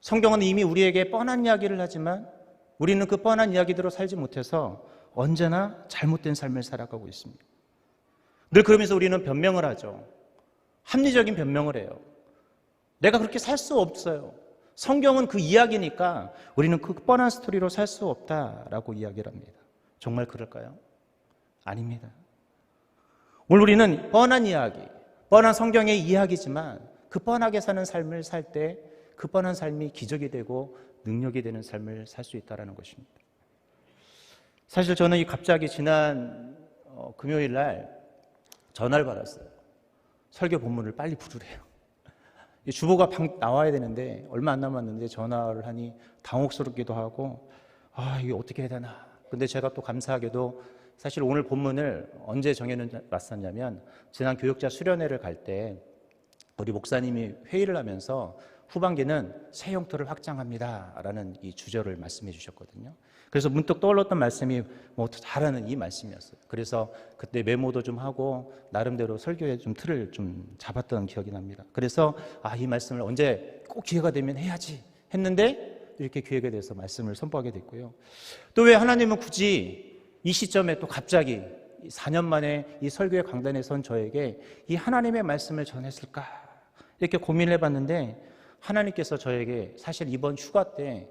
성경은 이미 우리에게 뻔한 이야기를 하지만 우리는 그 뻔한 이야기대로 살지 못해서 언제나 잘못된 삶을 살아가고 있습니다. 늘 그러면서 우리는 변명을 하죠. 합리적인 변명을 해요. 내가 그렇게 살 수 없어요. 성경은 그 이야기니까 우리는 그 뻔한 스토리로 살 수 없다라고 이야기를 합니다. 정말 그럴까요? 아닙니다. 오늘 우리는 뻔한 이야기, 뻔한 성경의 이야기지만 그 뻔하게 사는 삶을 살 때 그 뻔한 삶이 기적이 되고 능력이 되는 삶을 살 수 있다는 것입니다. 사실 저는 갑자기 지난 금요일 날 전화를 받았어요. 설교 본문을 빨리 부르래요. 주보가 나와야 되는데 얼마 안 남았는데 전화를 하니 당혹스럽기도 하고 이게 어떻게 해야 되나. 근데 제가 또 감사하게도 사실 오늘 본문을 언제 정해놨었냐면 지난 교육자 수련회를 갈 때 우리 목사님이 회의를 하면서 후반기는 새 영토를 확장합니다 라는 이 주제를 말씀해 주셨거든요. 그래서 문득 떠올랐던 말씀이 잘하는 이 말씀이었어요. 그래서 그때 메모도 좀 하고 나름대로 설교의 좀 틀을 좀 잡았던 기억이 납니다. 그래서 이 말씀을 언제 꼭 기회가 되면 해야지 했는데 이렇게 기회가 돼서 말씀을 선포하게 됐고요. 또 왜 하나님은 굳이 이 시점에 또 갑자기 4년 만에 이 설교의 강단에 선 저에게 이 하나님의 말씀을 전했을까 이렇게 고민을 해봤는데 하나님께서 저에게 사실 이번 휴가 때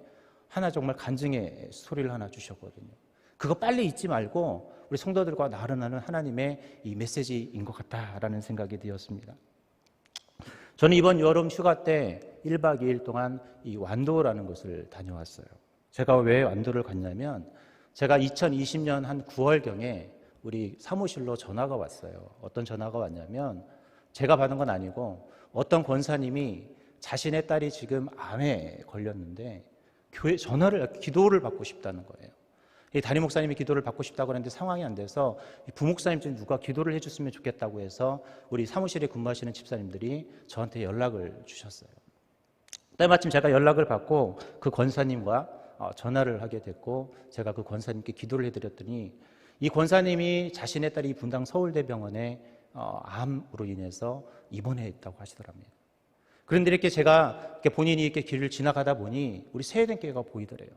하나 정말 간증의 스토리를 하나 주셨거든요. 그거 빨리 잊지 말고 우리 성도들과 나누는 하나님의 이 메시지인 것 같다라는 생각이 되었습니다. 저는 이번 여름 휴가 때 1박 2일 동안 이 완도라는 곳을 다녀왔어요. 제가 왜 완도를 갔냐면 제가 2020년 한 9월경에 우리 사무실로 전화가 왔어요. 어떤 전화가 왔냐면 제가 받은 건 아니고 어떤 권사님이 자신의 딸이 지금 암에 걸렸는데 교회 기도를 받고 싶다는 거예요. 이 담임 목사님이 기도를 받고 싶다고 하는데 상황이 안 돼서 부목사님 중 누가 기도를 해줬으면 좋겠다고 해서 우리 사무실에 근무하시는 집사님들이 저한테 연락을 주셨어요. 때마침 제가 연락을 받고 그 권사님과 전화를 하게 됐고 제가 그 권사님께 기도를 해드렸더니 이 권사님이 자신의 딸이 분당 서울대병원에 암으로 인해서 입원해 있다고 하시더랍니다. 그런데 이렇게 제가 본인이 이렇게 길을 지나가다 보니 우리 세회den교회가 보이더래요.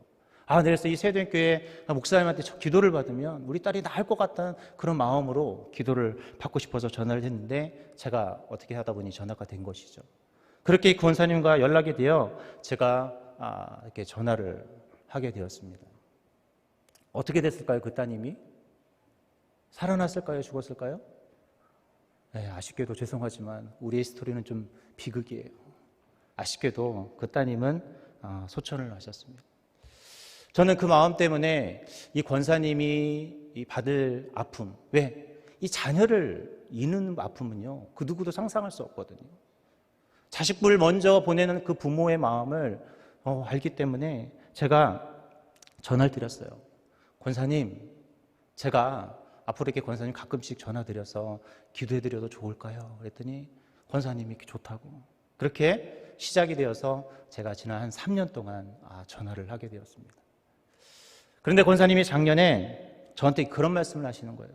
그래서 이 세회den교회 목사님한테 기도를 받으면 우리 딸이 나을 것 같다는 그런 마음으로 기도를 받고 싶어서 전화를 했는데 제가 어떻게 하다 보니 전화가 된 것이죠. 그렇게 권사님과 연락이 되어 제가 이렇게 전화를 하게 되었습니다. 어떻게 됐을까요? 그 따님이? 살아났을까요? 죽었을까요? 네, 아쉽게도 죄송하지만 우리의 스토리는 좀 비극이에요. 아쉽게도 그 따님은 소천을 하셨습니다. 저는 그 마음 때문에 이 권사님이 받을 아픔, 왜? 이 자녀를 잃는 아픔은요, 그 누구도 상상할 수 없거든요. 자식을 먼저 보내는 그 부모의 마음을 알기 때문에 제가 전화를 드렸어요. 권사님, 제가 앞으로 이렇게 권사님 가끔씩 전화드려서 기도해드려도 좋을까요? 그랬더니 권사님이 좋다고. 그렇게 시작이 되어서 제가 지난 한 3년 동안 전화를 하게 되었습니다. 그런데 권사님이 작년에 저한테 그런 말씀을 하시는 거예요.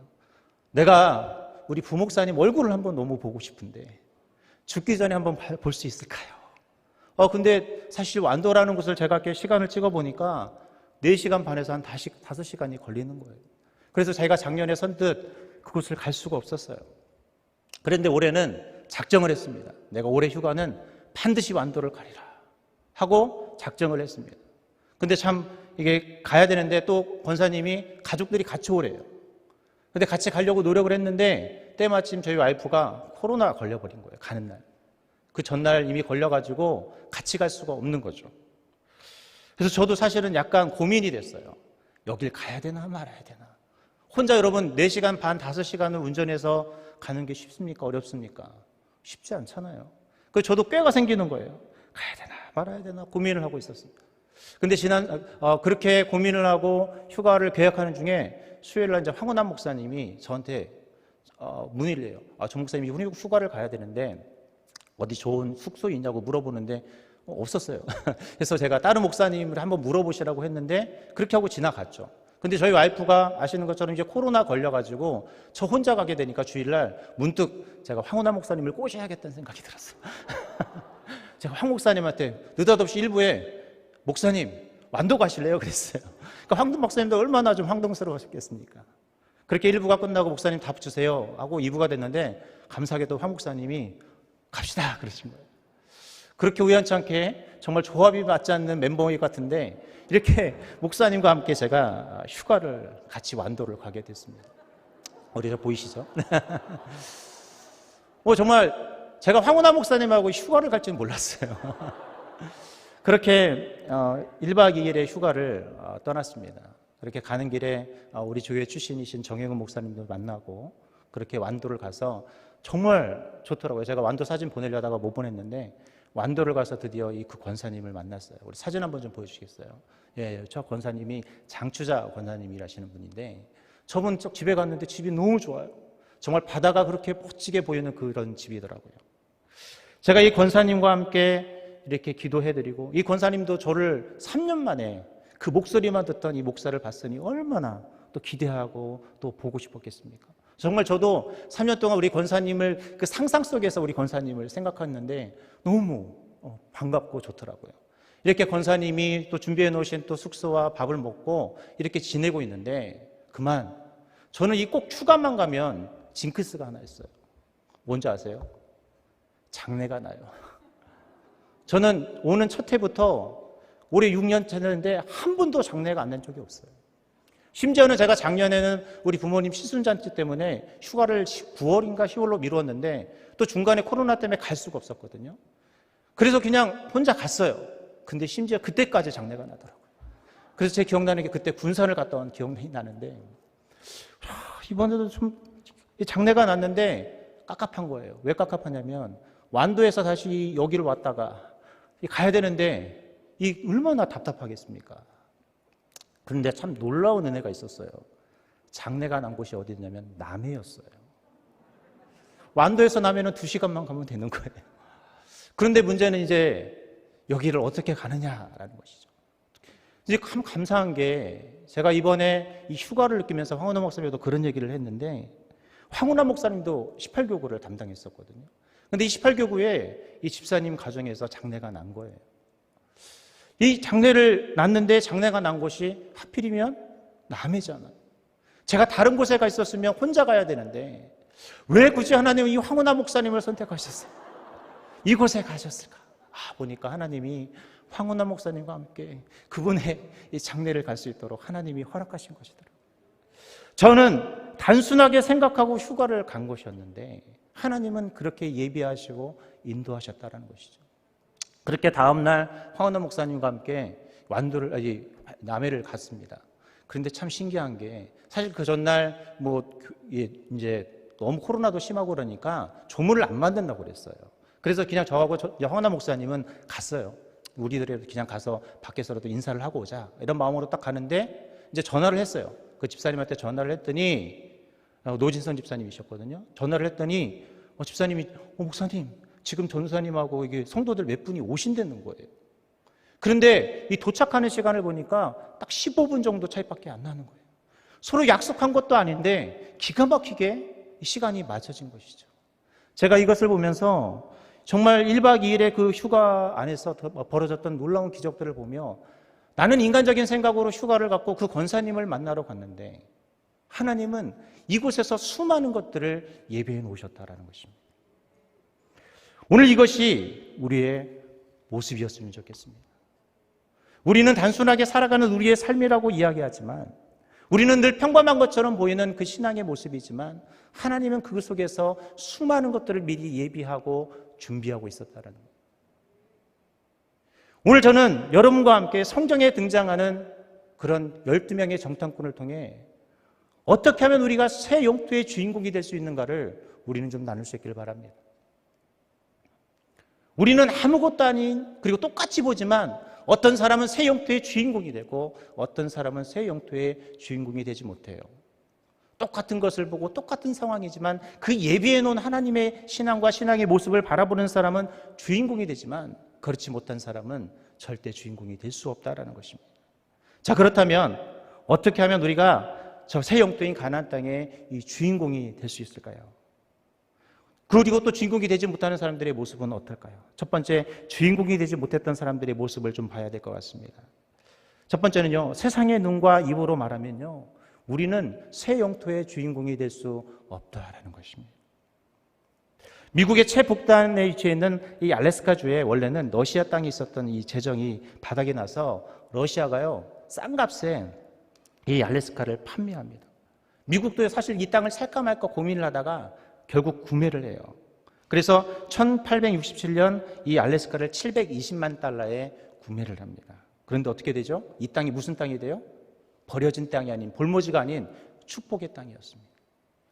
내가 우리 부목사님 얼굴을 한번 너무 보고 싶은데 죽기 전에 한번 볼 수 있을까요? 근데 사실 완도라는 곳을 제가 이렇게 시간을 찍어보니까 4시간 반에서 한 5시간이 걸리는 거예요. 그래서 제가 작년에 선뜻 그곳을 갈 수가 없었어요. 그런데 올해는 작정을 했습니다. 내가 올해 휴가는 반드시 완도를 가리라 하고 작정을 했습니다. 근데 참 이게 가야 되는데 또 권사님이 가족들이 같이 오래요. 근데 같이 가려고 노력을 했는데 때마침 저희 와이프가 코로나 걸려버린 거예요. 가는 날. 그 전날 이미 걸려가지고 같이 갈 수가 없는 거죠. 그래서 저도 사실은 약간 고민이 됐어요. 여길 가야 되나 말아야 되나. 혼자 여러분 4시간 반, 5시간을 운전해서 가는 게 쉽습니까? 어렵습니까? 쉽지 않잖아요. 그래서 저도 꾀가 생기는 거예요. 가야 되나 말아야 되나 고민을 하고 있었습니다. 근데 그렇게 고민을 하고 휴가를 계획하는 중에 수요일 날 이제 황운한 목사님이 저한테 문의를 해요. 정 목사님이 휴가를 가야 되는데 어디 좋은 숙소 있냐고 물어보는데 없었어요. 그래서 제가 다른 목사님을 한번 물어보시라고 했는데 그렇게 하고 지나갔죠. 근데 저희 와이프가 아시는 것처럼 이제 코로나 걸려가지고 저 혼자 가게 되니까 주일날 문득 제가 황운한 목사님을 꼬셔야겠다는 생각이 들었어요. 제가 황 목사님한테 느닷없이 일부에 목사님 완도 가실래요? 그랬어요. 그러니까 황 목사님도 얼마나 좀 황당스러우셨겠습니까? 그렇게 1부가 끝나고 목사님 답 주세요 하고 2부가 됐는데 감사하게도 황 목사님이 갑시다 그러신 거예요. 그렇게 우연찮게 정말 조합이 맞지 않는 멤버 같은데 이렇게 목사님과 함께 제가 휴가를 같이 완도를 가게 됐습니다. 어디서 보이시죠? 정말 제가 황운하 목사님하고 휴가를 갈 줄 몰랐어요. 그렇게 1박 2일의 휴가를 떠났습니다. 그렇게 가는 길에 우리 교회 출신이신 정혜근 목사님도 만나고 그렇게 완도를 가서 정말 좋더라고요. 제가 완도 사진 보내려다가 못 보냈는데 완도를 가서 드디어 그 권사님을 만났어요. 우리 사진 한번 좀 보여주시겠어요? 예, 저 권사님이 장추자 권사님이라시는 분인데 저분 집에 갔는데 집이 너무 좋아요. 정말 바다가 그렇게 멋지게 보이는 그런 집이더라고요. 제가 이 권사님과 함께 이렇게 기도해드리고 이 권사님도 저를 3년 만에 그 목소리만 듣던 이 목사를 봤으니 얼마나 또 기대하고 또 보고 싶었겠습니까? 정말 저도 3년 동안 우리 권사님을 그 상상 속에서 우리 권사님을 생각했는데 너무 반갑고 좋더라고요. 이렇게 권사님이 또 준비해 놓으신 또 숙소와 밥을 먹고 이렇게 지내고 있는데 그만 저는 이 꼭 휴가만 가면 징크스가 하나 있어요. 뭔지 아세요? 장례가 나요. 저는 오는 첫 해부터 올해 6년 됐는데 한 번도 장례가 안 난 적이 없어요. 심지어는 제가 작년에는 우리 부모님 시순잔치 때문에 휴가를 9월인가 10월로 미뤘는데 또 중간에 코로나 때문에 갈 수가 없었거든요. 그래서 그냥 혼자 갔어요. 근데 심지어 그때까지 장례가 나더라고요. 그래서 제 기억나는 게 그때 군산을 갔다 온 기억이 나는데 이번에도 좀 장례가 났는데 깝깝한 거예요. 왜 깝깝하냐면 완도에서 다시 여기를 왔다가 가야 되는데 이 얼마나 답답하겠습니까? 그런데 참 놀라운 은혜가 있었어요. 장례가 난 곳이 어디냐면 남해였어요. 완도에서 남해는 2시간만 가면 되는 거예요. 그런데 문제는 이제 여기를 어떻게 가느냐라는 것이죠. 이제 참 감사한 게 제가 이번에 이 휴가를 느끼면서 황운하 목사님도 그런 얘기를 했는데 황운하 목사님도 18교구를 담당했었거든요. 그런데 이 18교구에 이 집사님 가정에서 장례가 난 거예요. 이 장례를 났는데 장례가 난 곳이 하필이면 남해잖아요. 제가 다른 곳에 가 있었으면 혼자 가야 되는데 왜 굳이 하나님은 이 황운하 목사님을 선택하셨어요? 이곳에 가셨을까? 보니까 하나님이 황운하 목사님과 함께 그분의 이 장례를 갈 수 있도록 하나님이 허락하신 것이더라고요. 저는 단순하게 생각하고 휴가를 간 것이었는데 하나님은 그렇게 예비하시고 인도하셨다는 것이죠. 그렇게 다음날 황운하 목사님과 함께 남해를 갔습니다. 그런데 참 신기한 게 사실 그 전날 이제 너무 코로나도 심하고 그러니까 조문을 안 만든다고 그랬어요. 그래서 그냥 저하고 황운하 목사님은 갔어요. 우리들이 그냥 가서 밖에서라도 인사를 하고 오자 이런 마음으로 딱 가는데 이제 전화를 했어요. 그 집사님한테 전화를 했더니 노진선 집사님이셨거든요. 전화를 했더니 집사님이 목사님 지금 전사님하고 이게 성도들 몇 분이 오신다는 거예요. 그런데 이 도착하는 시간을 보니까 딱 15분 정도 차이밖에 안 나는 거예요. 서로 약속한 것도 아닌데 기가 막히게 시간이 맞춰진 것이죠. 제가 이것을 보면서 정말 1박 2일의 그 휴가 안에서 벌어졌던 놀라운 기적들을 보며 나는 인간적인 생각으로 휴가를 갖고 그 권사님을 만나러 갔는데 하나님은 이곳에서 수많은 것들을 예배해 놓으셨다는 것입니다. 오늘 이것이 우리의 모습이었으면 좋겠습니다. 우리는 단순하게 살아가는 우리의 삶이라고 이야기하지만 우리는 늘 평범한 것처럼 보이는 그 신앙의 모습이지만 하나님은 그 속에서 수많은 것들을 미리 예비하고 준비하고 있었다는 거예요. 오늘 저는 여러분과 함께 성경에 등장하는 그런 12명의 정탐꾼을 통해 어떻게 하면 우리가 새 영토의 주인공이 될 수 있는가를 우리는 좀 나눌 수 있기를 바랍니다. 우리는 아무것도 아닌 그리고 똑같이 보지만 어떤 사람은 새 영토의 주인공이 되고 어떤 사람은 새 영토의 주인공이 되지 못해요. 똑같은 것을 보고 똑같은 상황이지만 그 예비해 놓은 하나님의 신앙과 신앙의 모습을 바라보는 사람은 주인공이 되지만 그렇지 못한 사람은 절대 주인공이 될 수 없다라는 것입니다. 자, 그렇다면 어떻게 하면 우리가 저 새 영토인 가나안 땅의 이 주인공이 될 수 있을까요? 그리고 또 주인공이 되지 못하는 사람들의 모습은 어떨까요? 첫 번째, 주인공이 되지 못했던 사람들의 모습을 좀 봐야 될 것 같습니다. 첫 번째는요, 세상의 눈과 입으로 말하면요, 우리는 새 영토의 주인공이 될 수 없다라는 것입니다. 미국의 최북단에 위치해 있는 이 알래스카주에 원래는 러시아 땅이 있었던 이 재정이 바닥이 나서 러시아가요, 싼 값에 이 알래스카를 판매합니다. 미국도 사실 이 땅을 살까 말까 고민을 하다가 결국 구매를 해요. 그래서 1867년 이 알래스카를 720만 달러에 구매를 합니다. 그런데 어떻게 되죠? 이 땅이 무슨 땅이 돼요? 버려진 땅이 아닌, 볼모지가 아닌 축복의 땅이었습니다.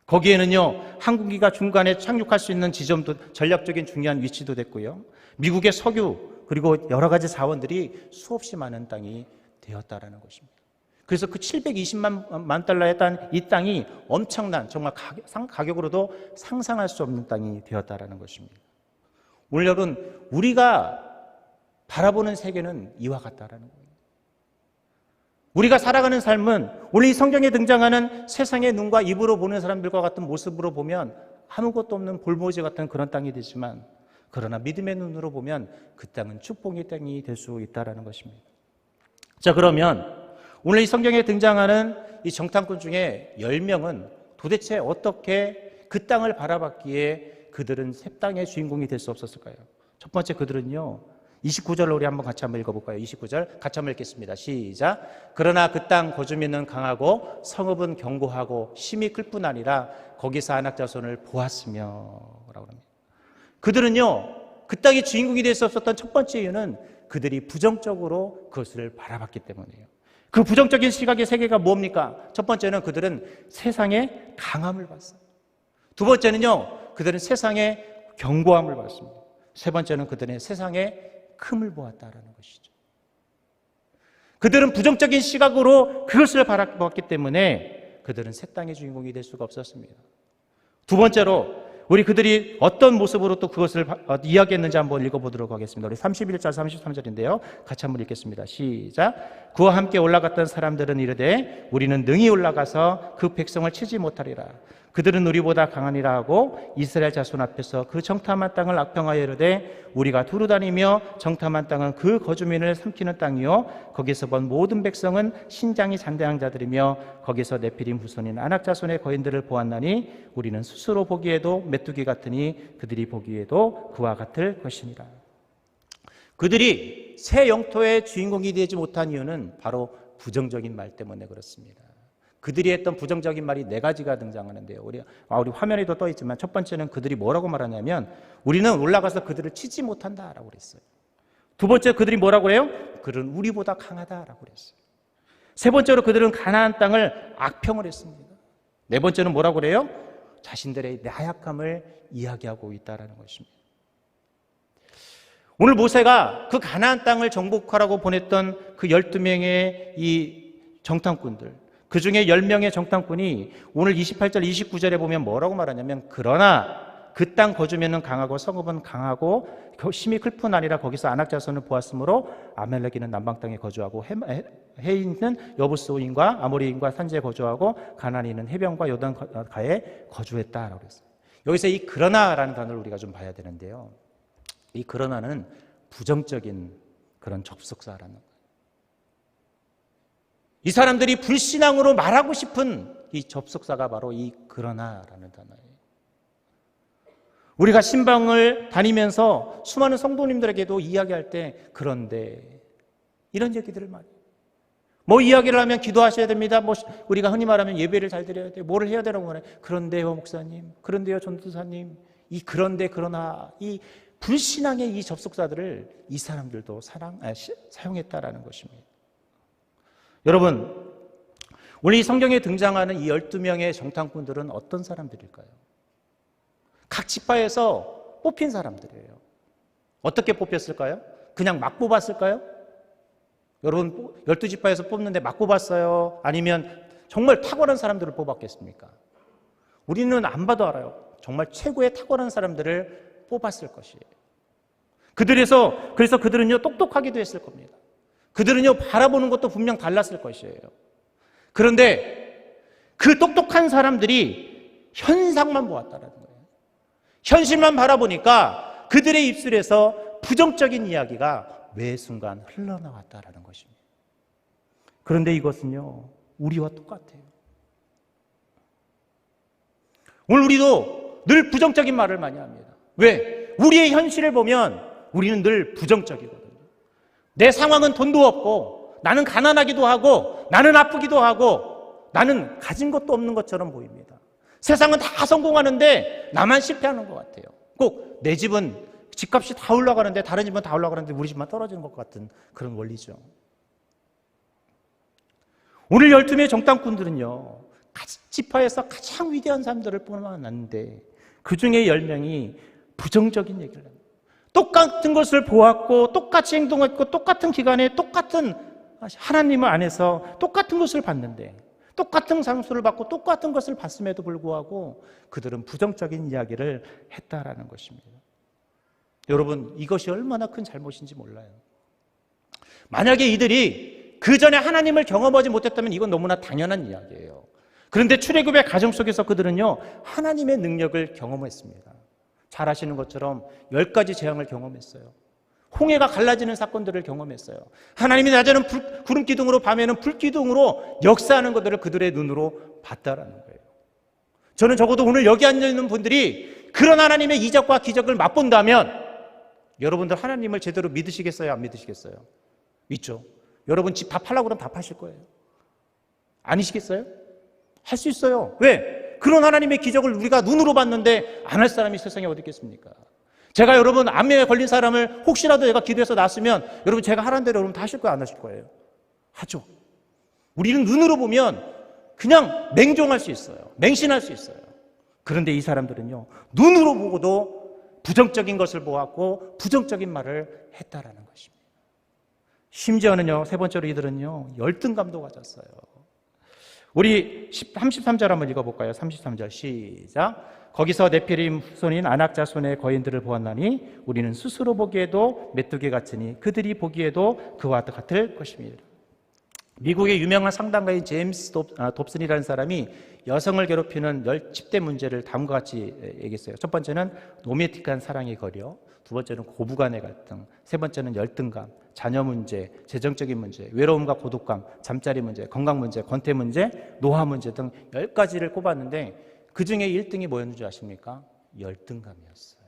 거기에는요, 항공기가 중간에 착륙할 수 있는 지점도, 전략적인 중요한 위치도 됐고요, 미국의 석유 그리고 여러 가지 자원들이 수없이 많은 땅이 되었다라는 것입니다. 그래서 그 720만 달러의 이 땅이 엄청난, 정말 가격으로도 상상할 수 없는 땅이 되었다라는 것입니다. 오늘 여러분, 우리가 바라보는 세계는 이와 같다라는 거예요. 우리가 살아가는 삶은 오늘 이 성경에 등장하는 세상의 눈과 입으로 보는 사람들과 같은 모습으로 보면 아무것도 없는 볼모지 같은 그런 땅이 되지만, 그러나 믿음의 눈으로 보면 그 땅은 축복의 땅이 될 수 있다는 것입니다. 자, 그러면 오늘 이 성경에 등장하는 이 정탐꾼 중에 10명은 도대체 어떻게 그 땅을 바라봤기에 그들은 새 땅의 주인공이 될 수 없었을까요? 첫 번째, 그들은요, 29절로 우리 한번 같이 한번 읽어볼까요? 29절 같이 한번 읽겠습니다. 시작. 그러나 그 땅 거주민은 강하고 성읍은 견고하고 심히 클 뿐 아니라 거기서 안악 자손을 보았으며 라고 합니다. 그들은요, 그 땅의 주인공이 될 수 없었던 첫 번째 이유는 그들이 부정적으로 그것을 바라봤기 때문이에요. 그 부정적인 시각의 세계가 뭡니까? 첫 번째는 그들은 세상의 강함을 봤어요. 두 번째는요, 그들은 세상의 견고함을 봤습니다. 세 번째는 그들은 세상의 큼을 보았다라는 것이죠. 그들은 부정적인 시각으로 그것을 바라봤기 때문에 그들은 새 땅의 주인공이 될 수가 없었습니다. 두 번째로, 우리 그들이 어떤 모습으로 또 그것을 이야기했는지 한번 읽어보도록 하겠습니다. 우리 31절 33절인데요 같이 한번 읽겠습니다. 시작. 그와 함께 올라갔던 사람들은 이르되 우리는 능히 올라가서 그 백성을 치지 못하리라. 그들은 우리보다 강하니라 하고 이스라엘 자손 앞에서 그 정탐한 땅을 악평하여 이르되 우리가 두루 다니며 정탐한 땅은 그 거주민을 삼키는 땅이요 거기서 본 모든 백성은 신장이 장대한 자들이며 거기서 네피림 후손인 아낙 자손의 거인들을 보았나니 우리는 스스로 보기에도 메뚜기 같으니 그들이 보기에도 그와 같을 것이니라. 그들이 새 영토의 주인공이 되지 못한 이유는 바로 부정적인 말 때문에 그렇습니다. 그들이 했던 부정적인 말이 4가지가 등장하는데요. 우리 화면에도 떠 있지만 첫 번째는 그들이 뭐라고 말하냐면 우리는 올라가서 그들을 치지 못한다라고 그랬어요. 두 번째, 그들이 뭐라고 해요? 그들은 우리보다 강하다라고 그랬어요. 세 번째로 그들은 가나안 땅을 악평을 했습니다. 네 번째는 뭐라고 그래요? 자신들의 나약함을 이야기하고 있다라는 것입니다. 오늘 모세가 그 가나안 땅을 정복하라고 보냈던 그 12명의 이 정탐꾼들, 그 중에 10명의 정탐꾼이 오늘 28절 29절에 보면 뭐라고 말하냐면 그러나 그 땅 거주민은 강하고 성읍은 강하고 심히 클 뿐 아니라 거기서 아낙 자손을 보았으므로 아멜렉인은 남방 땅에 거주하고 헤인은 여부스인과 아모리인과 산지에 거주하고 가나안인은 해변과 요단가에 거주했다라고 했어요. 여기서 이 그러나라는 단어를 우리가 좀 봐야 되는데요. 이 그러나는 부정적인 그런 접속사라는 거예요. 이 사람들이 불신앙으로 말하고 싶은 이 접속사가 바로 이 그러나라는 단어예요. 우리가 신방을 다니면서 수많은 성도님들에게도 이야기할 때 그런데 이런 얘기들을 많이 뭐 이야기를 하면 기도하셔야 됩니다. 뭐 우리가 흔히 말하면 예배를 잘 드려야 돼. 뭐를 해야 되라고 말해. 그런데요 목사님, 그런데요 전도사님, 이 그런데 그러나 이 불신앙의 이 접속사들을 이 사람들도 사용했다라는 것입니다. 여러분, 오늘 이 성경에 등장하는 이 12명의 정탐꾼들은 어떤 사람들일까요? 각 지파에서 뽑힌 사람들이에요. 어떻게 뽑혔을까요? 그냥 막 뽑았을까요? 여러분, 12지파에서 뽑는데 막 뽑았어요? 아니면 정말 탁월한 사람들을 뽑았겠습니까? 우리는 안 봐도 알아요. 정말 최고의 탁월한 사람들을 뽑았을 것이에요. 그래서 그들은요 똑똑하기도 했을 겁니다. 그들은요 바라보는 것도 분명 달랐을 것이에요. 그런데 그 똑똑한 사람들이 현상만 보았다는 거예요. 현실만 바라보니까 그들의 입술에서 부정적인 이야기가 매 순간 흘러나왔다라는 것입니다. 그런데 이것은요, 우리와 똑같아요. 오늘 우리도 늘 부정적인 말을 많이 합니다. 왜? 우리의 현실을 보면 우리는 늘 부정적이거든요. 내 상황은 돈도 없고, 나는 가난하기도 하고, 나는 아프기도 하고, 나는 가진 것도 없는 것처럼 보입니다. 세상은 다 성공하는데 나만 실패하는 것 같아요. 꼭 내 집은 집값이 다 올라가는데 다른 집은 다 올라가는데 우리 집만 떨어지는 것 같은 그런 원리죠. 오늘 12명의 정탐꾼들은요, 지파에서 가장 위대한 사람들을 뽑아놨는데 그 중에 10명이 부정적인 얘기를 합니다. 똑같은 것을 보았고 똑같이 행동했고 똑같은 기간에 똑같은 하나님을 안에서 똑같은 것을 봤는데, 똑같은 상수를 받고 똑같은 것을 봤음에도 불구하고 그들은 부정적인 이야기를 했다라는 것입니다. 여러분, 이것이 얼마나 큰 잘못인지 몰라요. 만약에 이들이 그 전에 하나님을 경험하지 못했다면 이건 너무나 당연한 이야기예요. 그런데 출애굽의 가정 속에서 그들은요, 하나님의 능력을 경험했습니다. 잘 아시는 것처럼 10가지 재앙을 경험했어요. 홍해가 갈라지는 사건들을 경험했어요. 하나님이 낮에는 구름 기둥으로, 밤에는 불 기둥으로 역사하는 것들을 그들의 눈으로 봤다라는 거예요. 저는 적어도 오늘 여기 앉아있는 분들이 그런 하나님의 이적과 기적을 맛본다면 여러분들 하나님을 제대로 믿으시겠어요? 안 믿으시겠어요? 믿죠? 여러분 집 다 팔라고 그러면 다 파실 거예요. 아니시겠어요? 할 수 있어요. 왜? 그런 하나님의 기적을 우리가 눈으로 봤는데 안 할 사람이 세상에 어디 있겠습니까? 제가 여러분 암에 걸린 사람을 혹시라도 제가 기도해서 낫으면 여러분 제가 하라는 대로 여러분 다 하실 거예요? 안 하실 거예요? 하죠. 우리는 눈으로 보면 그냥 맹종할 수 있어요. 맹신할 수 있어요. 그런데 이 사람들은요, 눈으로 보고도 부정적인 것을 보았고 부정적인 말을 했다라는 것입니다. 심지어는요, 세 번째로 이들은요, 열등감도 가졌어요. 우리 33절 한번 읽어볼까요? 33절 시작. 거기서 네피림 후손인 아낙 자손의 거인들을 보았나니 우리는 스스로 보기에도 메뚜기 같으니 그들이 보기에도 그와 같을 것입니다. 미국의 유명한 상담가인 제임스 돕슨이라는 사람이 여성을 괴롭히는 10대 문제를 다음과 같이 얘기했어요. 첫 번째는 로맨틱한 사랑의 거려, 두 번째는 고부간의 갈등, 세 번째는 열등감, 자녀 문제, 재정적인 문제, 외로움과 고독감, 잠자리 문제, 건강 문제, 권태 문제, 노화 문제 등 10가지를 꼽았는데 그 중에 1등이 뭐였는지 아십니까? 열등감이었어요.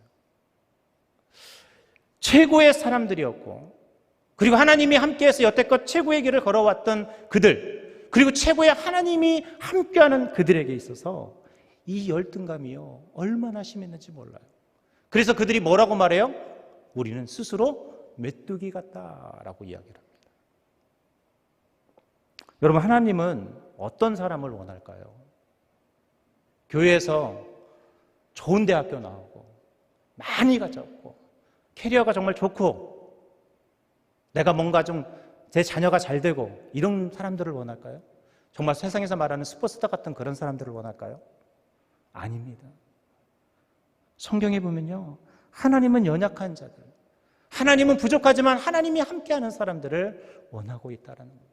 최고의 사람들이었고, 그리고 하나님이 함께해서 여태껏 최고의 길을 걸어왔던 그들, 그리고 최고의 하나님이 함께하는 그들에게 있어서 이 열등감이요, 얼마나 심했는지 몰라요. 그래서 그들이 뭐라고 말해요? 우리는 스스로 메뚜기 같다라고 이야기를 합니다. 여러분, 하나님은 어떤 사람을 원할까요? 교회에서 좋은 대학교 나오고 많이 가졌고 캐리어가 정말 좋고 내가 뭔가 좀 제 자녀가 잘 되고 이런 사람들을 원할까요? 정말 세상에서 말하는 슈퍼스타 같은 그런 사람들을 원할까요? 아닙니다. 성경에 보면요, 하나님은 연약한 자들, 하나님은 부족하지만 하나님이 함께하는 사람들을 원하고 있다는 거예요.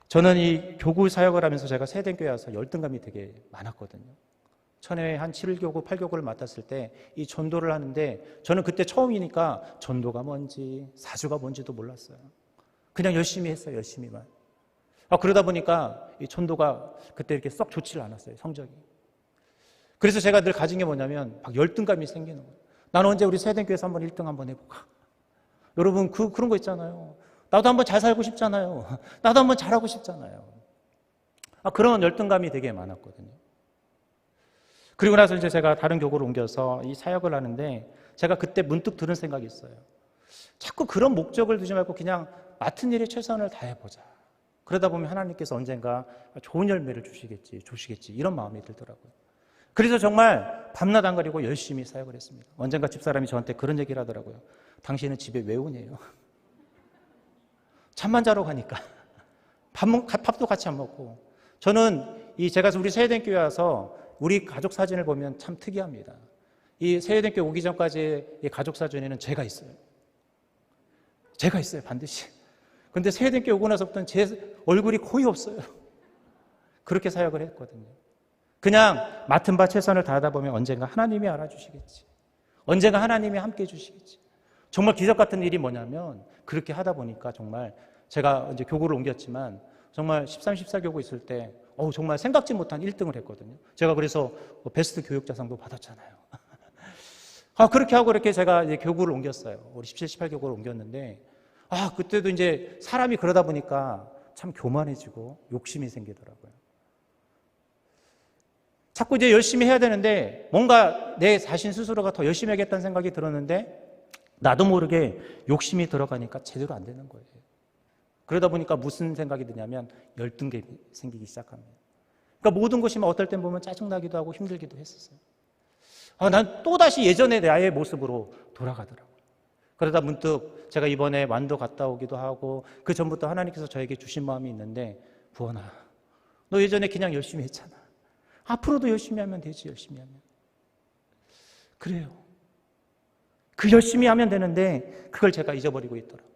저는 이 교구 사역을 하면서 제가 세대교회 와서 열등감이 되게 많았거든요. 천회에 한 7교구, 8교구를 맡았을 때 이 전도를 하는데 저는 그때 처음이니까 전도가 뭔지 사주가 뭔지도 몰랐어요. 그냥 열심히 했어요. 열심히만. 그러다 보니까 이 전도가 그때 이렇게 썩 좋지를 않았어요. 성적이. 그래서 제가 늘 가진 게 뭐냐면 막 열등감이 생기는 거예요. 나는 언제 우리 세대교회에서 한번 1등 한번 해볼까? 여러분 그런 거 있잖아요. 나도 한번 잘 살고 싶잖아요. 나도 한번 잘하고 싶잖아요. 그런 열등감이 되게 많았거든요. 그리고 나서 이제 제가 다른 교구를 옮겨서 이 사역을 하는데 제가 그때 문득 들은 생각이 있어요. 자꾸 그런 목적을 두지 말고 그냥 맡은 일에 최선을 다해보자. 그러다 보면 하나님께서 언젠가 좋은 열매를 주시겠지 이런 마음이 들더라고요. 그래서 정말 밤낮 안 가리고 열심히 사역을 했습니다. 언젠가 집사람이 저한테 그런 얘기를 하더라고요. 당신은 집에 왜 오냐요? 잠만 자러 가니까 밥도 같이 안 먹고. 저는 제가 우리 세회den교회 와서 우리 가족 사진을 보면 참 특이합니다. 이 세회den교회 오기 전까지 이 가족 사진에는 제가 있어요. 제가 있어요, 반드시. 근데 세회den교회 오고 나서부터는 제 얼굴이 거의 없어요. 그렇게 사역을 했거든요. 그냥 맡은 바 최선을 다하다 보면 언젠가 하나님이 알아주시겠지. 언젠가 하나님이 함께 해주시겠지. 정말 기적 같은 일이 뭐냐면 그렇게 하다 보니까 정말 제가 이제 교구를 옮겼지만 정말 13, 14교구 있을 때 정말 생각지 못한 1등을 했거든요. 제가 그래서 베스트 교육자상도 받았잖아요. 그렇게 하고 이렇게 제가 이제 교구를 옮겼어요. 우리 17, 18교구를 옮겼는데 그때도 이제 사람이 그러다 보니까 참 교만해지고 욕심이 생기더라고요. 자꾸 이제 열심히 해야 되는데 뭔가 내 자신 스스로가 더 열심히 하겠다는 생각이 들었는데 나도 모르게 욕심이 들어가니까 제대로 안 되는 거예요. 그러다 보니까 무슨 생각이 드냐면 열등감이 생기기 시작합니다. 그러니까 모든 것이 어떨 땐 보면 짜증나기도 하고 힘들기도 했었어요. 난 또다시 예전의 나의 모습으로 돌아가더라고요. 그러다 문득 제가 이번에 완도 갔다 오기도 하고 그 전부터 하나님께서 저에게 주신 마음이 있는데 부원아, 너 예전에 그냥 열심히 했잖아. 앞으로도 열심히 하면 되지. 열심히 하면. 그래요. 그 열심히 하면 되는데 그걸 제가 잊어버리고 있더라고요.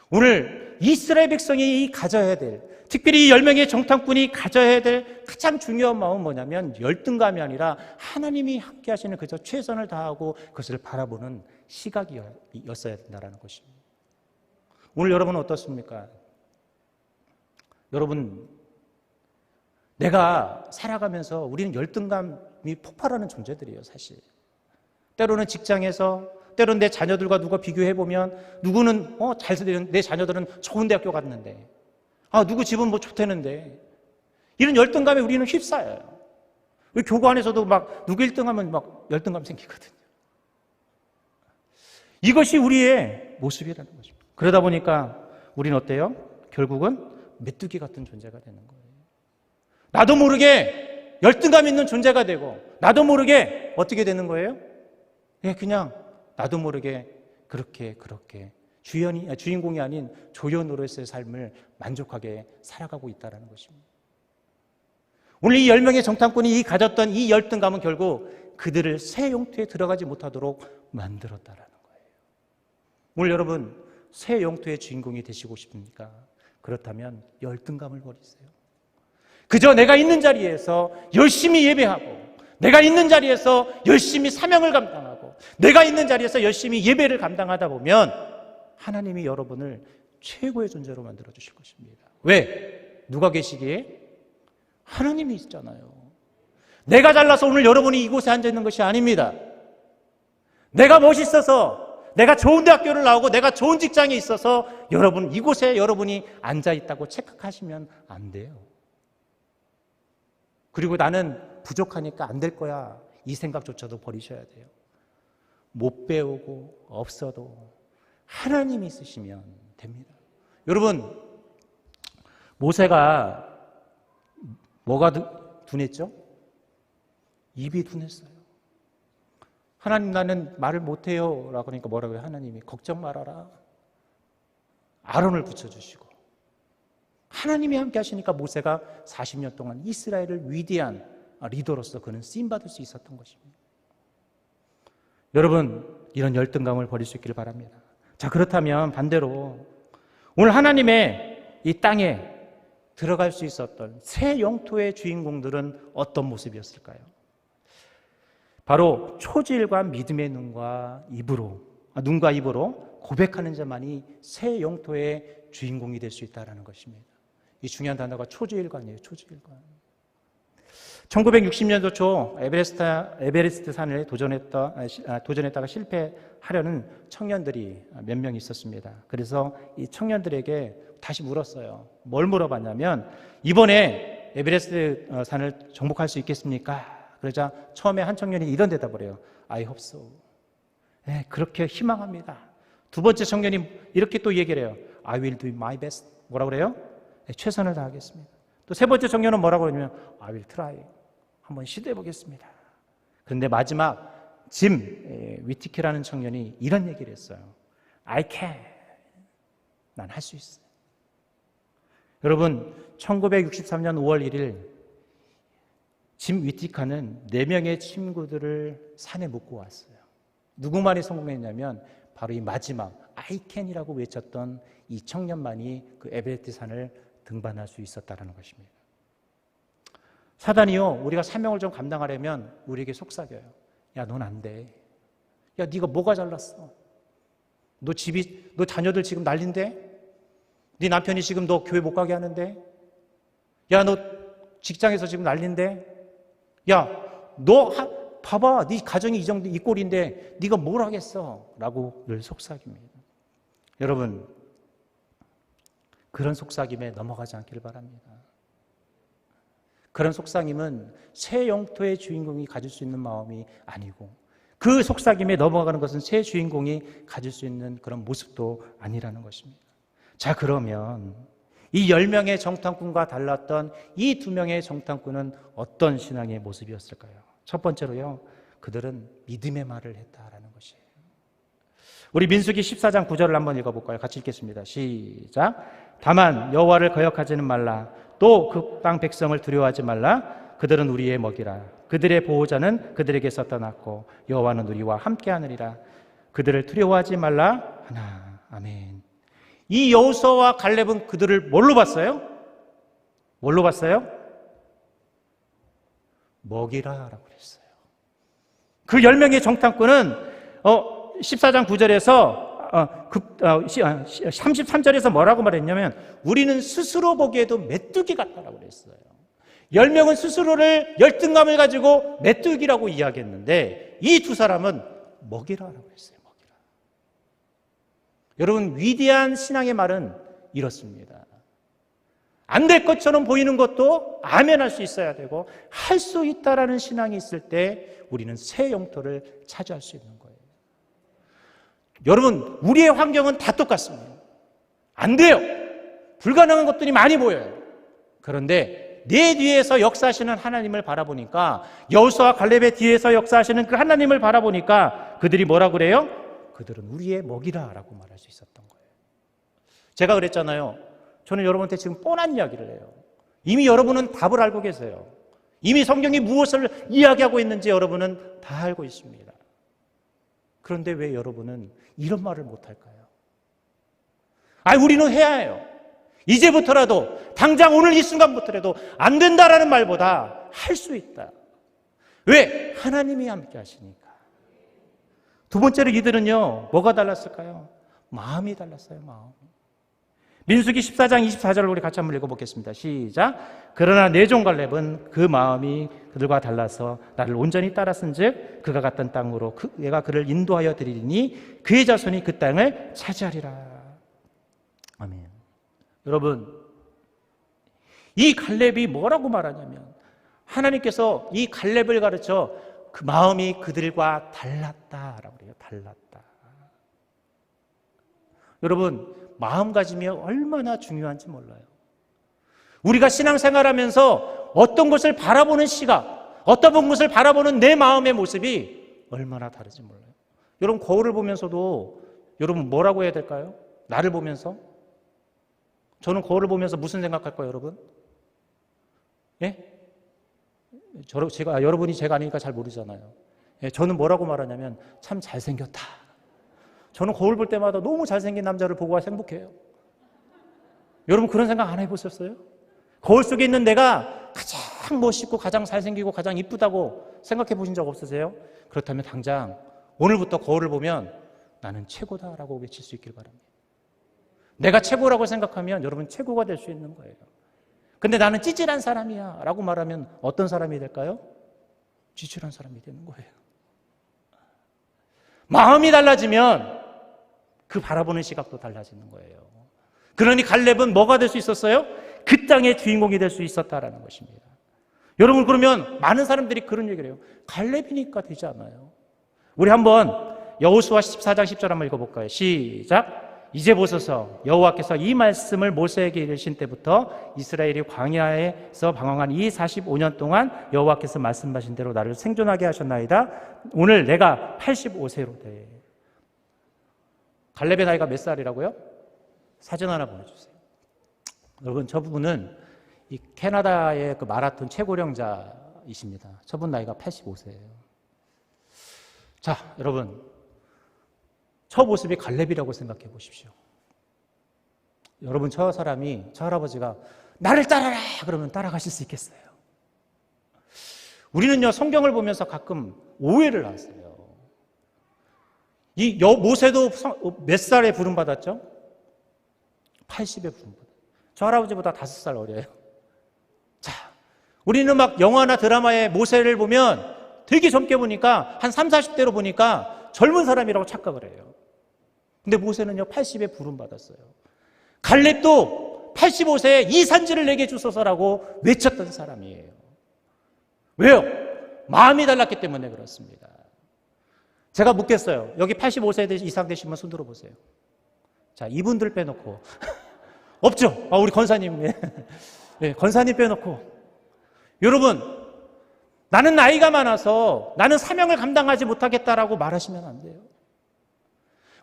오늘 이스라엘 백성이 가져야 될, 특별히 이 10명의 정탐꾼이 가져야 될 가장 중요한 마음은 뭐냐면 열등감이 아니라 하나님이 함께 하시는 그저 최선을 다하고 그것을 바라보는 시각이었어야 된다는 것입니다. 오늘 여러분은 어떻습니까? 여러분, 내가 살아가면서 우리는 열등감이 폭발하는 존재들이에요, 사실. 때로는 직장에서, 때로는 내 자녀들과 누가 비교해보면 누구는 잘 되는 내 자녀들은 좋은 대학교 갔는데 누구 집은 뭐 좋다는데 이런 열등감에 우리는 휩싸여요. 우리 교구 안에서도 막 누구 1등하면 막 열등감 생기거든요. 이것이 우리의 모습이라는 거죠. 그러다 보니까 우리는 어때요? 결국은 메뚜기 같은 존재가 되는 거예요. 나도 모르게 열등감 있는 존재가 되고 나도 모르게 어떻게 되는 거예요? 그냥 나도 모르게 그렇게 주인공이 아닌 조연 노릇의 삶을 만족하게 살아가고 있다는 것입니다. 오늘 이 10명의 정탐꾼이 가졌던 이 열등감은 결국 그들을 새 영토에 들어가지 못하도록 만들었다는 거예요. 오늘 여러분 새 영토의 주인공이 되시고 싶습니까? 그렇다면 열등감을 버리세요. 그저 내가 있는 자리에서 열심히 예배하고 내가 있는 자리에서 열심히 사명을 감당하고 내가 있는 자리에서 열심히 예배를 감당하다 보면 하나님이 여러분을 최고의 존재로 만들어 주실 것입니다. 왜? 누가 계시기에? 하나님이 있잖아요. 내가 잘나서 오늘 여러분이 이곳에 앉아 있는 것이 아닙니다. 내가 멋있어서 내가 좋은 대학교를 나오고 내가 좋은 직장에 있어서 여러분 이곳에 여러분이 앉아 있다고 착각하시면 안 돼요. 그리고 나는 부족하니까 안 될 거야. 이 생각조차도 버리셔야 돼요. 못 배우고 없어도 하나님이 있으시면 됩니다. 여러분, 모세가 뭐가 둔했죠? 입이 둔했어요. 하나님 나는 말을 못해요 라고 하니까 뭐라고 해요? 하나님이 걱정 말아라. 아론을 붙여주시고 하나님이 함께 하시니까 모세가 40년 동안 이스라엘을 위대한 리더로서 그는 쓰임받을 수 있었던 것입니다. 여러분 이런 열등감을 버릴 수 있기를 바랍니다. 자, 그렇다면 반대로 오늘 하나님의 이 땅에 들어갈 수 있었던 새 영토의 주인공들은 어떤 모습이었을까요? 바로 초지일과 믿음의 눈과 입으로 고백하는 자만이 새 영토의 주인공이 될 수 있다는 것입니다. 이 중요한 단어가 초지일관이에요. 초지일관. 1960년도 초 에베레스트 산을 도전했다가 실패하려는 청년들이 몇 명 있었습니다. 그래서 이 청년들에게 다시 물었어요. 뭘 물어봤냐면 이번에 에베레스트 산을 정복할 수 있겠습니까? 그러자 처음에 한 청년이 이런 대답을 해요. I hope so. 네, 그렇게 희망합니다. 두 번째 청년이 이렇게 또 얘기를 해요. I will do my best. 뭐라고 그래요? 네, 최선을 다하겠습니다. 또 세 번째 청년은 뭐라고 그러냐면 I will try. 한번 시도해 보겠습니다. 그런데 마지막 짐 위티키라는 청년이 이런 얘기를 했어요. I can. 난 할 수 있어요. 여러분 1963년 5월 1일 짐 위티카는 4명의 친구들을 산에 묶고 왔어요. 누구만이 성공했냐면 바로 이 마지막 I can이라고 외쳤던 이 청년만이 그 에베레스트 산을 등반할 수 있었다는 것입니다. 사단이요, 우리가 사명을 좀 감당하려면 우리에게 속삭여요. 야, 넌 안 돼. 야, 네가 뭐가 잘났어? 너 자녀들 지금 난린데? 네 남편이 지금 너 교회 못 가게 하는데? 야, 너 직장에서 지금 난린데? 야, 봐봐, 네 가정이 이 꼴인데 네가 뭘 하겠어? 라고 늘 속삭입니다. 여러분, 그런 속삭임에 넘어가지 않기를 바랍니다. 그런 속삭임은 새 영토의 주인공이 가질 수 있는 마음이 아니고, 그 속삭임에 넘어가는 것은 새 주인공이 가질 수 있는 그런 모습도 아니라는 것입니다. 자, 그러면 이 10명의 정탐꾼과 달랐던 이 2명의 정탐꾼은 어떤 신앙의 모습이었을까요? 첫 번째로요, 그들은 믿음의 말을 했다라는 것이에요. 우리 민수기 14장 9절을 한번 읽어볼까요? 같이 읽겠습니다. 시작. 다만 여호와를 거역하지는 말라. 또 그 땅 백성을 두려워하지 말라. 그들은 우리의 먹이라. 그들의 보호자는 그들에게서 떠났고 여호와는 우리와 함께하느니라. 그들을 두려워하지 말라 하나. 아멘. 이 여호수아와 갈렙은 그들을 뭘로 봤어요? 뭘로 봤어요? 먹이라라고 그랬어요. 그 10명의 정탐꾼은 14장 9절에서 33절에서 뭐라고 말했냐면, 우리는 스스로 보기에도 메뚜기 같다라고 그랬어요. 10명은 스스로를 열등감을 가지고 메뚜기라고 이야기했는데, 이 두 사람은 먹이라라고 했어요. 먹이라. 여러분, 위대한 신앙의 말은 이렇습니다. 안 될 것처럼 보이는 것도 아멘할 수 있어야 되고, 할 수 있다라는 신앙이 있을 때 우리는 새 영토를 차지할 수 있는 거예요. 여러분, 우리의 환경은 다 똑같습니다. 안 돼요. 불가능한 것들이 많이 보여요. 그런데 내 뒤에서 역사하시는 하나님을 바라보니까, 여호수아와 갈렙의 뒤에서 역사하시는 그 하나님을 바라보니까 그들이 뭐라고 그래요? 그들은 우리의 먹이라라고 말할 수 있었던 거예요. 제가 그랬잖아요. 저는 여러분한테 지금 뻔한 이야기를 해요. 이미 여러분은 답을 알고 계세요. 이미 성경이 무엇을 이야기하고 있는지 여러분은 다 알고 있습니다. 그런데 왜 여러분은 이런 말을 못할까요? 우리는 해야 해요. 이제부터라도, 당장 오늘 이 순간부터라도 안 된다라는 말보다 할 수 있다. 왜? 하나님이 함께 하시니까. 두 번째로 이들은요, 뭐가 달랐을까요? 마음이 달랐어요. 마음. 민수기 14장 24절을 우리 같이 한번 읽어보겠습니다. 시작. 그러나 내 종 갈렙은 그 마음이 그들과 달라서 나를 온전히 따랐은즉 그가 갔던 땅으로 내가 그를 인도하여 드리리니 그의 자손이 그 땅을 차지하리라. 아멘. 여러분, 이 갈렙이 뭐라고 말하냐면, 하나님께서 이 갈렙을 가르쳐 그 마음이 그들과 달랐다라고 그래요. 달랐다. 여러분, 마음가짐이 얼마나 중요한지 몰라요. 우리가 신앙생활하면서 어떤 것을 바라보는 시각, 어떤 것을 바라보는 내 마음의 모습이 얼마나 다른지 몰라요. 여러분, 거울을 보면서도 여러분 뭐라고 해야 될까요? 나를 보면서? 저는 거울을 보면서 무슨 생각할까요, 여러분? 예? 여러분이 제가 아니니까 잘 모르잖아요. 예, 저는 뭐라고 말하냐면, 참 잘생겼다. 저는 거울 볼 때마다 너무 잘생긴 남자를 보고 와서 행복해요. 여러분, 그런 생각 안 해보셨어요? 거울 속에 있는 내가 가장 멋있고 가장 잘생기고 가장 이쁘다고 생각해 보신 적 없으세요? 그렇다면 당장 오늘부터 거울을 보면 나는 최고다라고 외칠 수 있길 바랍니다. 내가 최고라고 생각하면 여러분 최고가 될 수 있는 거예요. 근데 나는 찌질한 사람이야 라고 말하면 어떤 사람이 될까요? 찌질한 사람이 되는 거예요. 마음이 달라지면 그 바라보는 시각도 달라지는 거예요. 그러니 갈렙은 뭐가 될 수 있었어요? 그 땅의 주인공이 될 수 있었다라는 것입니다. 여러분, 그러면 많은 사람들이 그런 얘기를 해요. 갈렙이니까 되지 않아요? 우리 한번 여호수아 14장 10절 한번 읽어볼까요? 시작. 이제 보소서, 여호와께서 이 말씀을 모세에게 이르신 때부터 이스라엘이 광야에서 방황한 이 45년 동안 여호와께서 말씀하신 대로 나를 생존하게 하셨나이다. 오늘 내가 85세로 돼. 갈렙의 나이가 몇 살이라고요? 사진 하나 보내주세요. 여러분, 저분은 이 캐나다의 그 마라톤 최고령자이십니다. 저분 나이가 85세예요. 자, 여러분, 저 모습이 갈렙이라고 생각해 보십시오. 여러분, 저 사람이, 저 할아버지가 나를 따라라 그러면 따라가실 수 있겠어요? 우리는요, 성경을 보면서 가끔 오해를 하세요. 이 모세도 몇 살에 부름받았죠? 80에 부름받았어요. 저 할아버지보다 5살 어려요. 자, 우리는 막 영화나 드라마에 모세를 보면 되게 젊게 보니까 한 30, 40대로 보니까 젊은 사람이라고 착각을 해요. 근데 모세는요, 80에 부름받았어요. 갈렙도 85세에 이 산지를 내게 주소서라고 외쳤던 사람이에요. 왜요? 마음이 달랐기 때문에 그렇습니다. 제가 묻겠어요. 여기 85세 이상 되시면 손 들어보세요. 자, 이분들 빼놓고. 없죠? 우리 권사님. 네, 권사님 빼놓고. 여러분, 나는 나이가 많아서 나는 사명을 감당하지 못하겠다라고 말하시면 안 돼요.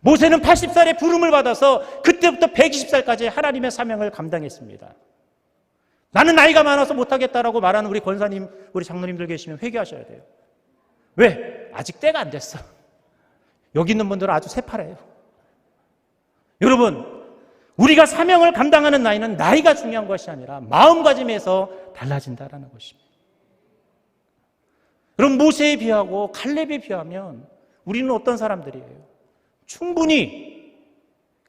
모세는 80살에 부름을 받아서 그때부터 120살까지 하나님의 사명을 감당했습니다. 나는 나이가 많아서 못하겠다라고 말하는 우리 권사님, 우리 장로님들 계시면 회개하셔야 돼요. 왜? 아직 때가 안 됐어. 여기 있는 분들은 아주 새파래요. 여러분, 우리가 사명을 감당하는 나이는 나이가 중요한 것이 아니라 마음가짐에서 달라진다라는 것입니다. 여러분, 모세에 비하고 칼렙에 비하면 우리는 어떤 사람들이에요? 충분히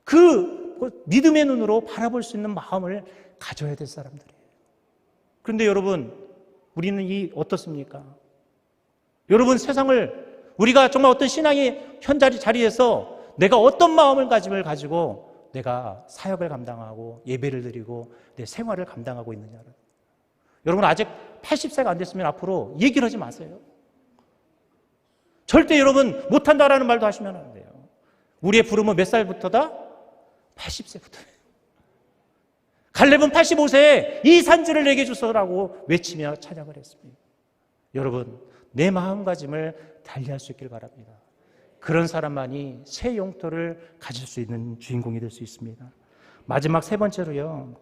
그 믿음의 눈으로 바라볼 수 있는 마음을 가져야 될 사람들이에요. 그런데 여러분, 우리는 어떻습니까? 여러분, 세상을 우리가 정말 어떤 신앙의 자리에서 내가 어떤 마음가짐을 가지고 내가 사역을 감당하고 예배를 드리고 내 생활을 감당하고 있느냐를. 여러분, 아직 80세가 안 됐으면 앞으로 얘기를 하지 마세요. 절대 여러분 못한다라는 말도 하시면 안 돼요. 우리의 부름은 몇 살부터다? 80세부터예요. 갈렙은 85세에 이 산지를 내게 주소라고 외치며 찬양을 했습니다. 여러분, 내 마음가짐을 달리할 수 있길 바랍니다. 그런 사람만이 새 영토를 가질 수 있는 주인공이 될 수 있습니다. 마지막 세 번째로요,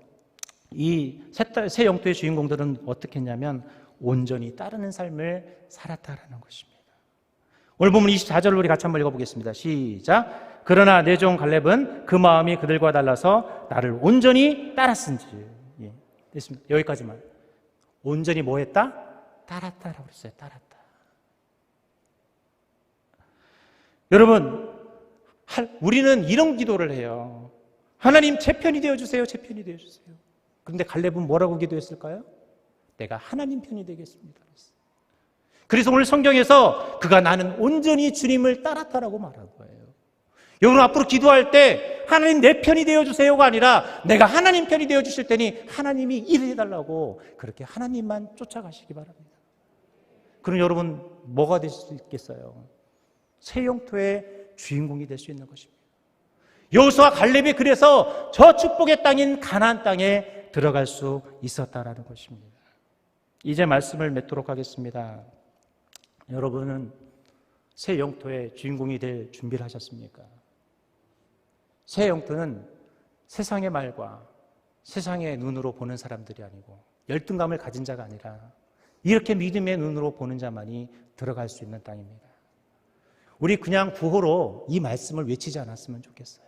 이 새 영토의 주인공들은 어떻게 했냐면 온전히 따르는 삶을 살았다라는 것입니다. 오늘 보면 24절을 우리 같이 한번 읽어보겠습니다. 시작. 그러나 내 종 갈렙은 그 마음이 그들과 달라서 나를 온전히 따랐은지. 예, 됐습니다. 여기까지만. 온전히 뭐 했다? 따랐다라고 그랬어요. 따랐다. 여러분, 우리는 이런 기도를 해요. 하나님, 제 편이 되어주세요. 제 편이 되어주세요. 그런데 갈렙은 뭐라고 기도했을까요? 내가 하나님 편이 되겠습니다. 그래서 오늘 성경에서 그가 나는 온전히 주님을 따랐다라고 말한 거예요. 여러분, 앞으로 기도할 때 하나님 내 편이 되어주세요가 아니라 내가 하나님 편이 되어주실 테니 하나님이 일해달라고 그렇게 하나님만 쫓아가시기 바랍니다. 그럼 여러분, 뭐가 될 수 있겠어요? 새 영토의 주인공이 될 수 있는 것입니다. 여호수아 갈렙이 그래서 저 축복의 땅인 가나안 땅에 들어갈 수 있었다라는 것입니다. 이제 말씀을 맺도록 하겠습니다. 여러분은 새 영토의 주인공이 될 준비를 하셨습니까? 새 영토는 세상의 말과 세상의 눈으로 보는 사람들이 아니고 열등감을 가진 자가 아니라 이렇게 믿음의 눈으로 보는 자만이 들어갈 수 있는 땅입니다. 우리 그냥 구호로 이 말씀을 외치지 않았으면 좋겠어요.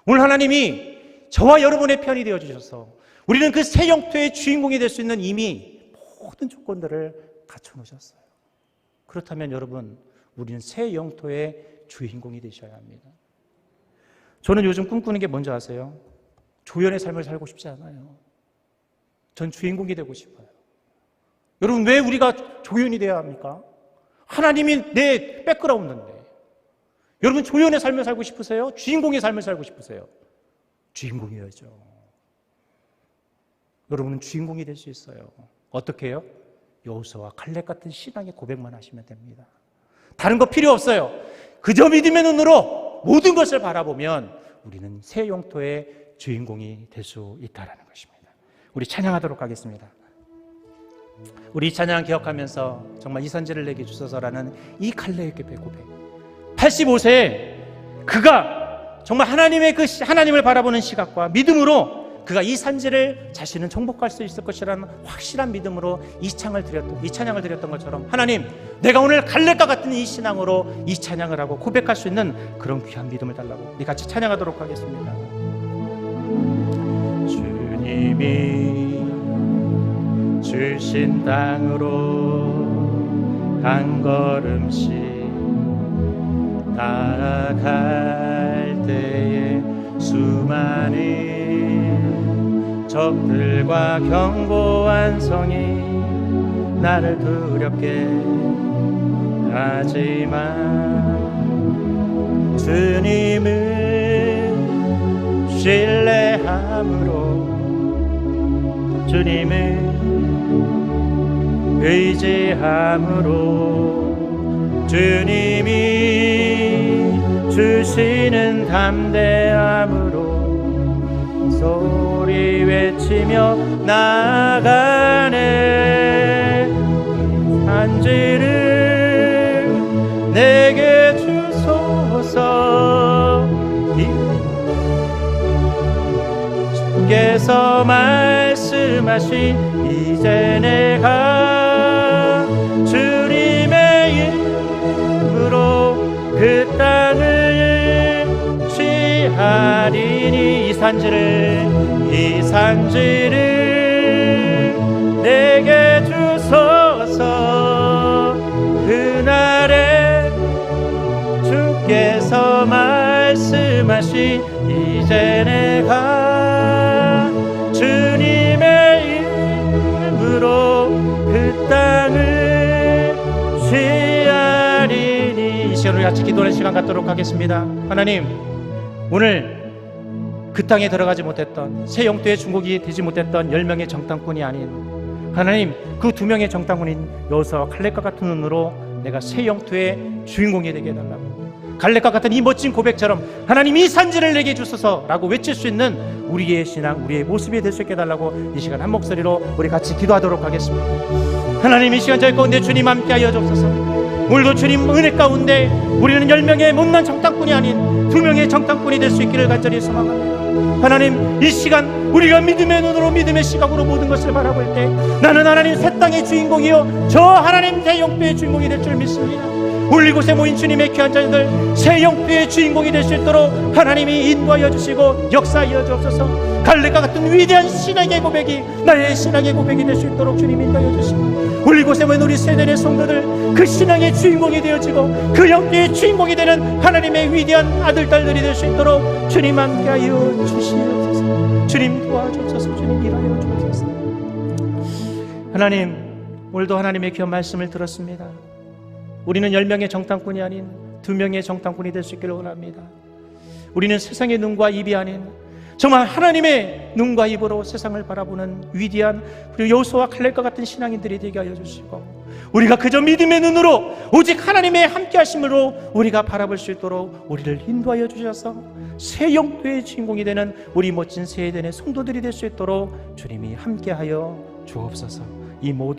오늘 하나님이 저와 여러분의 편이 되어주셔서 우리는 그 새 영토의 주인공이 될 수 있는 이미 모든 조건들을 갖춰놓으셨어요. 그렇다면 여러분, 우리는 새 영토의 주인공이 되셔야 합니다. 저는 요즘 꿈꾸는 게 뭔지 아세요? 조연의 삶을 살고 싶지 않아요. 전 주인공이 되고 싶어요. 여러분, 왜 우리가 조연이 되어야 합니까? 하나님이 내 백그라운드인데. 여러분, 조연의 삶을 살고 싶으세요? 주인공의 삶을 살고 싶으세요? 주인공이어야죠. 여러분은 주인공이 될 수 있어요. 어떻게 해요? 여호수아와 갈렙 같은 신앙의 고백만 하시면 됩니다. 다른 거 필요 없어요. 그저 믿음의 눈으로 모든 것을 바라보면 우리는 새 영토의 주인공이 될 수 있다는 것입니다. 우리 찬양하도록 하겠습니다. 우리 이 찬양 기억하면서 정말 이 산지를 내게 주소서라는 이 갈렙의 고백. 85세에 그가 정말 하나님을 바라보는 시각과 믿음으로 그가 이 산지를 자신은 정복할 수 있을 것이라는 확실한 믿음으로 이 찬양을 드렸던 것처럼 하나님, 내가 오늘 갈렙과 같은 이 신앙으로 이 찬양을 하고 고백할 수 있는 그런 귀한 믿음을 달라고 우리 같이 찬양하도록 하겠습니다. 주님이 주신 땅으로 한 걸음씩 나아갈 때에 수많은 적들과 견고한 성이 나를 두렵게 하지만 주님을 신뢰함으로 주님을 의지함으로 주님이 주시는 담대함으로 소리 외치며 나아가네. 산지를 내게 주소서. 주께서 말씀하신 이제 내가 주님의 이름으로 그 땅을 취하리니. 이 산지를 내게 주소서. 그날에 주께서 말씀하신 이제 내가 주님의 이름으로 그 땅을 취하리니. 이 시간 우리 같이 기도하는 시간 갖도록 하겠습니다. 하나님, 오늘 그 땅에 들어가지 못했던, 새 영토의 중국이 되지 못했던 10명의 정탐꾼이 아닌 하나님, 그 2명의 정탐꾼인 여호수아와 칼렙과 같은 눈으로 내가 새 영토의 주인공이 되게 해달라고, 갈렙과 같은 이 멋진 고백처럼 하나님 이 산지를 내게 주소서 라고 외칠 수 있는 우리의 신앙, 우리의 모습이 될 수 있게 해달라고 이 시간 한 목소리로 우리 같이 기도하도록 하겠습니다. 하나님, 이 시간 저희 가운데 주님 함께하여 주옵소서. 오늘도 주님 은혜 가운데 우리는 10명의 못난 정탐꾼이 아닌 2명의 정탐꾼이 될 수 있기를 간절히 소망합니다. 하나님, 이 시간 우리가 믿음의 눈으로, 믿음의 시각으로 모든 것을 바라볼 때 나는 하나님 새 땅의 주인공이요 저 하나님 새 영토의 주인공이 될 줄 믿습니다. 오늘 이곳에 모인 주님의 귀한 자녀들 새 영토의 주인공이 될 수 있도록 하나님이 인도하여 주시고 역사하여 주옵소서. 갈렙과 같은 위대한 신앙의 고백이 나의 신앙의 고백이 될 수 있도록 주님 인도하여 주시고, 오늘 이곳에 모인 우리 세대의 성도들 그 신앙의 주인공이 되어지고 그 영토의 주인공이 되는 하나님의 위대한 아들, 딸들이 될 수 있도록 주님 함께하여 주시옵소서. 주님 도와주옵소서. 주님 일하여 주옵소서. 하나님, 오늘도 하나님의 귀한 말씀을 들었습니다. 우리는 10명의 정탐꾼이 아닌 2명의 정탐꾼이 될 수 있기를 원합니다. 우리는 세상의 눈과 입이 아닌 정말 하나님의 눈과 입으로 세상을 바라보는 위대한 그리고 여호수아와 칼렙과 같은 신앙인들이 되게 하여 주시고, 우리가 그저 믿음의 눈으로 오직 하나님의 함께 하심으로 우리가 바라볼 수 있도록 우리를 인도하여 주셔서 새 영토의 주인공이 되는 우리 멋진 세대의 성도들이 될 수 있도록 주님이 함께 하여 주옵소서. 이 모든